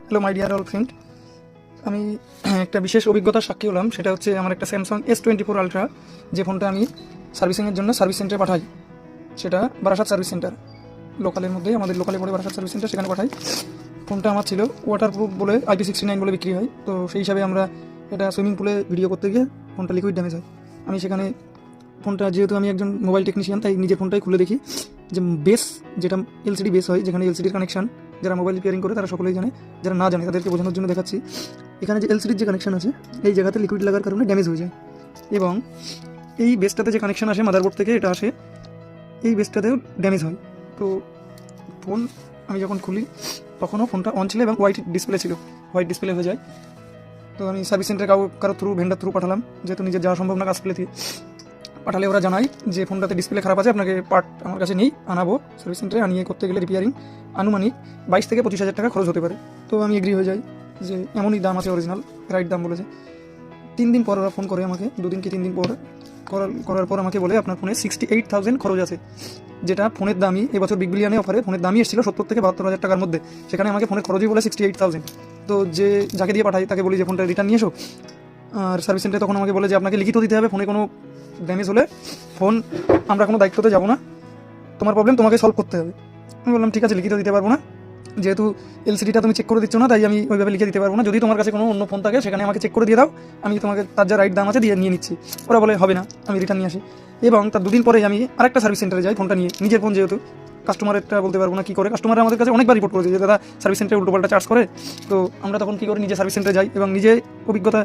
Hello my dear all friend, আমি একটা বিশেষ অভিজ্ঞতার সাক্ষী হলাম। সেটা হচ্ছে আমার একটা স্যামসাং S24 আলট্রা, যে ফোনটা আমি সার্ভিসিংয়ের জন্য সার্ভিস সেন্টারে পাঠাই। সেটা বারাসাত সার্ভিস সেন্টার, লোকালের মধ্যে, আমাদের লোকালে পড়ে বারাসাত সার্ভিস সেন্টার, সেখানে পাঠাই। ফোনটা আমার ছিল ওয়াটারপ্রুফ বলে, IP69 বলে বিক্রি হয়। তো সেই হিসাবে আমরা এটা সুইমিং পুলে ভিডিও করতে গিয়ে ফোনটা লিকুইড ড্যামেজ হয়। আমি সেখানে ফোনটা, যেহেতু আমি একজন মোবাইল টেকনিশিয়ান, তাই নিজের ফোনটাই খুলে দেখি যে বেস, যেটা LCD বেস হয়, যেখানে LCDর কানেকশান, যারা মোবাইল রিপেয়ারিং করে তারা সকলেই জানে, যারা না জানে তাদেরকে বোঝানোর জন্য দেখাচ্ছি। এখানে যে LCDর যে কানেকশান আছে, এই জায়গাতে লিকুইড লাগার কারণে ড্যামেজ হয়ে যায়, এবং এই বেসটাতে যে কানেকশান আসে মাদারবোর্ড থেকে, এটা আসে, এই বেসটাতেও ড্যামেজ হয়। তো ফোন আমি যখন খুলি তখনও ফোনটা অন ছিল এবং হোয়াইট ডিসপ্লে ছিল, হোয়াইট ডিসপ্লে হয়ে যায়। তো আমি সার্ভিস সেন্টারে কারো থ্রু, ভেন্ডার থ্রু পাঠালাম, যেহেতু নিজের যাওয়া সম্ভব না কাজ থেকে। পাঠালে ওরা জানায় যে ফোনটাতে ডিসপ্লে খারাপ আছে, আপনাকে পার্ট আমার কাছে নেই, আনাবো সার্ভিস সেন্টারে, আনিয়ে করতে গেলে রিপেয়ারিং আনুমানিক 22 থেকে 25 হাজার টাকা খরচ হতে পারে। তো আমি এগ্রি হয়ে যাই যে এমনই দাম আছে, অরিজিনাল রাইট দাম বলেছে। 3 দিন পর ওরা ফোন করে আমাকে, 2 দিন কি 3 দিন পর করার পর আমাকে বলে আপনার ফোনে 68,000 খরচ আছে, যেটা ফোনের দামই এবছর বিগ বিলিয়নে অফারে ফোনের দামই এসেছিল 70 থেকে 72 হাজার টাকার মধ্যে। সেখানে আমাকে ফোনের খরচই বলে 68,000। তো যাকে দিয়ে পাঠাই তাকে বলি যে ফোনটা রিটার্ন নিয়ে এসো। আর সার্ভিস সেন্টারে তখন আমাকে বলে যে আপনাকে লিখিত দিতে হবে, ফোনে কোনো ড্যামেজ হলে ফোন আমরা কোনো দায়িত্বতে যাবো না, তোমার প্রবলেম তোমাকে সলভ করতে হবে। আমি বললাম ঠিক আছে, লিখিত দিতে পারবো না, যেহেতু LCDটা তুমি চেক করে দিচ্ছ না, তাই আমি ওইভাবে লিখে দিতে পারবো না। যদি তোমার কাছে কোনো অন্য ফোন থাকে সেখানে আমাকে চেক করে দিয়ে দাও, আমি তোমাকে তার যা রাইট দাম আছে দিয়ে নিয়ে নিচ্ছি। ওরা বলে হবে না, আমি রিটার্ন নিয়ে আসি। এবং তার 2 দিন পরে আমি আরেকটা সার্ভিস সেন্টারে যাই ফোনটা নিয়ে, নিজের ফোন যেহেতু, কাস্টমারেরটা বলতে পারবো না কী করে। কাস্টমার আমাদের কাছে অনেকবার রিপোর্ট করেছে যে দাদা সার্ভিস সেন্টারে উল্টোপাল্টা চার্জ করে। তো আমরা তখন কী করি, নিজে সার্ভিস সেন্টারে যাই এবং নিজে অভিজ্ঞতা,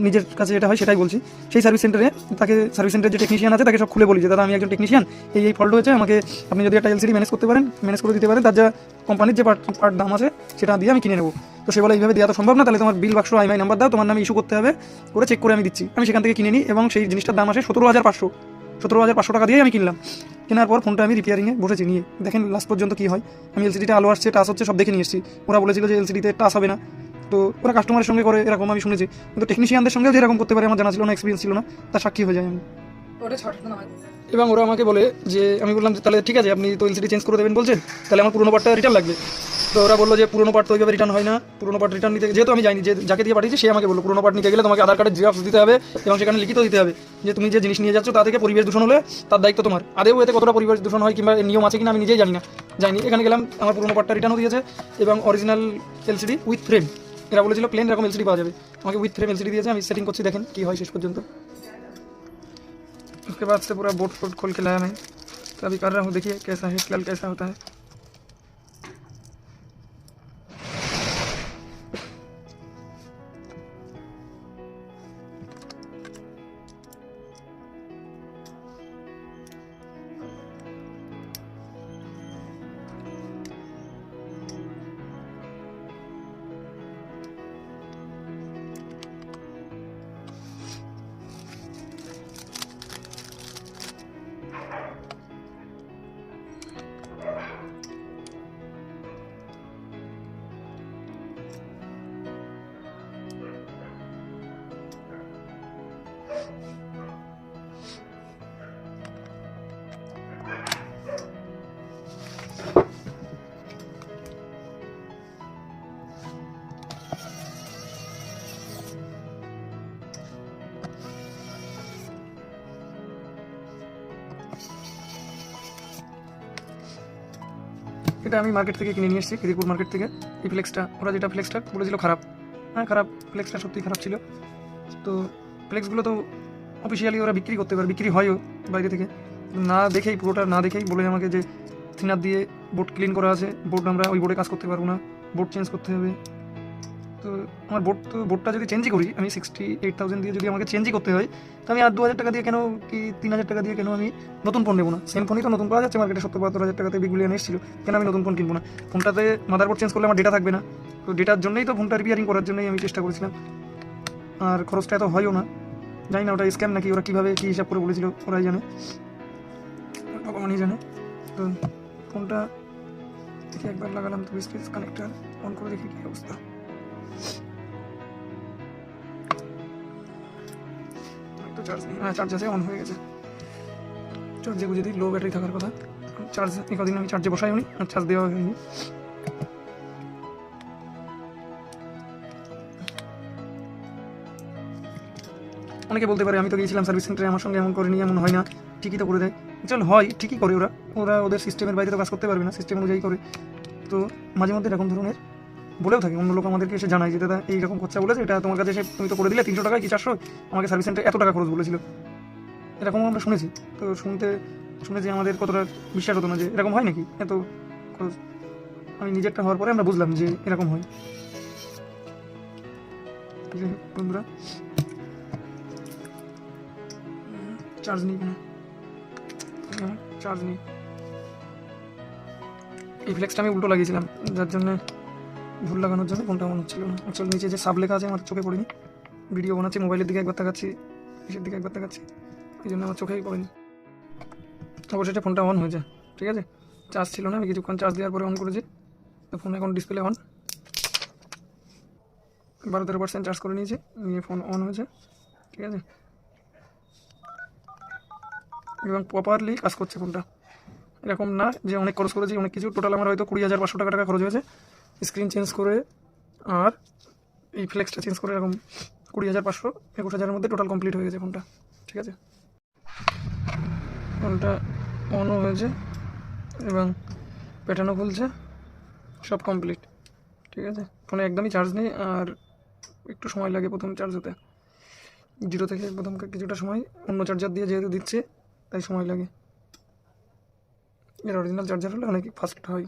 নিজের কাছে যেটা হয় সেটাই বলছি। সেই সার্ভিস সেন্টারে তাকে, সার্ভিস সেন্টারের যে টেকনিশিয়ান আছে তাকে সব খুলে বলি যে দাদা আমি একজন টেকনিশিয়ান, এই ফল্ট হয়েছে, আমাকে আপনি যদি একটা LCD ম্যানেজ করতে পারেন, ম্যানেজ করে দিতে পারেন, তার যা কোম্পানির যে পার্ট দাম আছে সেটা দিয়ে আমি কিনে নেবো। তো সে বলে এইভাবে দেওয়া তো সম্ভব না, তাহলে তোমার বিল বাক্স IMI নাম্বার দাও, তোমার নামে ইস্যু করতে হবে, করে চেক করে আমি দিচ্ছি। আমি সেখান থেকে কিনে নিই এবং সেই জিনিসটার দাম আসে 17,500 টাকা দিয়ে আমি কিনলাম। কেনার পর ফোনটা আমি রিপেয়ারিংয়ে বসেছি নিয়ে, দেখেন লাস্ট পর্যন্ত কী হয়। আমি LCDটা আলো আসছে, টাচ হচ্ছে, সব দেখে নিয়ে এসেছি। ওরা বলেছিল যে LCDতে টাচ হবে না, তো ওরা কাস্টমারের সঙ্গে করে এরকম আমি শুনেছি, কিন্তু টেকনিশিয়ানদের সঙ্গেও যে এরকম করতে পারে আমার জানা ছিল না, এক্সপিরিয়েন্স ছিল না, তার সাক্ষী হয়ে যায় আমি। এবং ওরা আমাকে বলে যে, আমি বললাম যে তাহলে ঠিক আছে, আপনি তো LCD চেঞ্জ করে দেবেন বলছেন, তাহলে আমার পুরোনো পার্টটা রিটার্ন লাগবে। তো ওরা বললো যে পুরোনো পার্ট তো ওইভাবে রিটার্ন হয় না, পুরোনো পার্ট রিটার্ন নিতে, যেহেতু আমি জানি, যে যাকে দিয়ে পাঠিয়েছি সে আমাকে বললো পুরোনো পার্ট নিতে গেলে তোমাকে আধার কার্ডের জেরক্স দিতে হবে এবং সেখানে লিখিত দিতে হবে যে তুমি যে জিনিস নিয়ে যাচ্ছ তা থেকে পরিবেশ দূষণ হলে তার দায়িত্ব তোমার। আদেও এতে কতটা পরিবেশ দূষণ হয় কিংবা নিয়ম আছে কিনা আমি নিজেই জানি না, যাইনি। এখানে গেলাম, আমার পুরোনো পার্টটা রিটার্নও দিয়েছে এবং অরিজিনাল LCD উইথ ফ্রেম। এরা বলেছিল প্লেন এরকম LCD পাওয়া যাবে, আমাকে উইথ ফ্রেম LCD দিয়েছে। আমি সেটিং করছি, দেখেন কী হয় শেষ পর্যন্ত। उसके बाद से पूरा बोर्ड खोल के लाया मैं, तो अभी कर रहा हूँ, देखिए कैसा है, कल कैसा होता है। এটা আমি মার্কেট থেকে কিনে নিয়ে এসেছি, খিদিরপুর মার্কেট থেকে। এই ফ্লেক্সটা, ওরা যেটা ফ্লেক্সটা বলেছিল খারাপ, হ্যাঁ খারাপ, ফ্লেক্সটা সত্যিই খারাপ ছিল। তো ফ্লেক্সগুলো তো অফিসিয়ালি ওরা বিক্রি করতে পারে, বিক্রি হয়ও বাইরে থেকে, না দেখেই, পুরোটা না দেখেই বলে আমাকে যে থিনার দিয়ে বোর্ড ক্লিন করা আছে, বোর্ড আমরা ওই বোর্ডে কাজ করতে পারবো না, বোর্ড চেঞ্জ করতে হবে। তো আমার বোর্ডটা যদি চেঞ্জই করি, আমি 68,000 দিয়ে যদি আমাকে চেঞ্জই করতে হয়, তো আমি আর 2,000 টাকা দিয়ে কেন, কি 3,000 টাকা দিয়ে কেন আমি নতুন ফোন নেবো না? সেম ফোনই তো নতুন পাওয়া যাচ্ছে মার্কেটে, 70-72 হাজার টাকাতে বিগ বিলিয়ন এসেছিল, কেন আমি নতুন ফোন কিনবো না? ফোনটাতে মাদারবোর্ড চেঞ্জ করলে আমার ডেটা থাকবে না, তো ডেটার জন্যই তো ফোনটা রিপেয়ারিং করার জন্যই আমি চেষ্টা করেছিলাম। আর খরচটা এত হয়ও না, জানি না ওটা স্ক্যাম নাকি, ওরা কীভাবে কী হিসাব করে বলেছিল ওরাই জানে, ভগবানই জানে। তো ফোনটা দেখি একবার লাগালাম, তো স্পেস কানেক্টার অন করে দেখি কী অবস্থা। চার্জ নেই, হ্যাঁ চার্জ আছে, অন হয়ে গেছে। চার্জে গুঁজে দিই, লো ব্যাটারি থাকার কথা। চার্জ কদিন আমি চার্জে বসাই নি, আর চার্জ দেওয়া হয়নি। অনেকে বলতে পারে আমি তো গিয়েছিলাম সার্ভিস সেন্টারে, আমার সঙ্গে এমন করেনি, এমন হয় না, ঠিকই তো করে দেয়। চল হয়, ঠিকই করে ওরা, ওদের সিস্টেমের বাইরে তো কাজ করতে পারবে না, সিস্টেম অনুযায়ী করে। তো মাঝে মধ্যে এরকম ধরনের বলেও থাকে, অন্য লোক আমাদেরকে এসে জানায় যে দাদা এইরকম খরচা বলেছে, এটা তোমার কাছে এসে তুমি তো করে দিলে 300 টাকায় কি 400, আমাকে সার্ভিস সেন্টারে এত টাকা খরচ বলেছিল। এরকমও আমরা শুনেছি। তো শুনে যে আমাদের কতটা বিশ্বাস হতো না যে এরকম হয় নাকি এত খরচ। আমি নিজেরটা হওয়ার পরে আমরা বুঝলাম যে এরকম হয়। যাই হোক বন্ধুরা, চার্জ নেই কেন, চার্জ নেই। এই ফ্লেক্সটা আমি উল্টো লাগিয়েছিলাম, যার জন্য ভুল লাগানোর জন্য ফোনটা অন হচ্ছিল না। অ্যাকচুয়ালি নিচে যে সাব লেখা আছে আমার চোখে পড়েনি, ভিডিও বানাচ্ছি মোবাইলের দিকে একবার তাকাচ্ছি, পিসের দিকে একবার তাকাচ্ছি, এই জন্য আমার চোখেই পড়েনি। অবশেষে ফোনটা অন হয়েছে, ঠিক আছে। চার্জ ছিল না, আমি কিছুক্ষণ চার্জ দেওয়ার পরে অন করেছি, তো ফোন এখন ডিসপ্লে অন, 12-13% চার্জ করে নিয়েছি, নিয়ে ফোন অন হয়েছে, ঠিক আছে, এবং প্রপারলি কাজ করছে ফোনটা। এরকম না যে অনেক খরচ করেছি অনেক কিছু, টোটাল আমার হয়তো 20,500 টাকা খরচ হয়েছে স্ক্রিন চেঞ্জ করে আর এই ফ্লেক্সটা চেঞ্জ করে, এরকম 20,500, 21,000-এর মধ্যে টোটাল কমপ্লিট হয়ে গেছে ফোনটা, ঠিক আছে। ফোনটা অনও হয়েছে এবং প্যাটার্নও খুলছে, সব কমপ্লিট, ঠিক আছে। ফোনে একদমই চার্জ নেই, আর একটু সময় লাগে প্রথম চার্জ হতে, 0 থেকে প্রথম কিছুটা সময়, অন্য চার্জার দিয়ে যেহেতু দিচ্ছে তাই সময় লাগে। এর অরিজিনাল চার্জার হলে অনেক ফাস্ট হয়।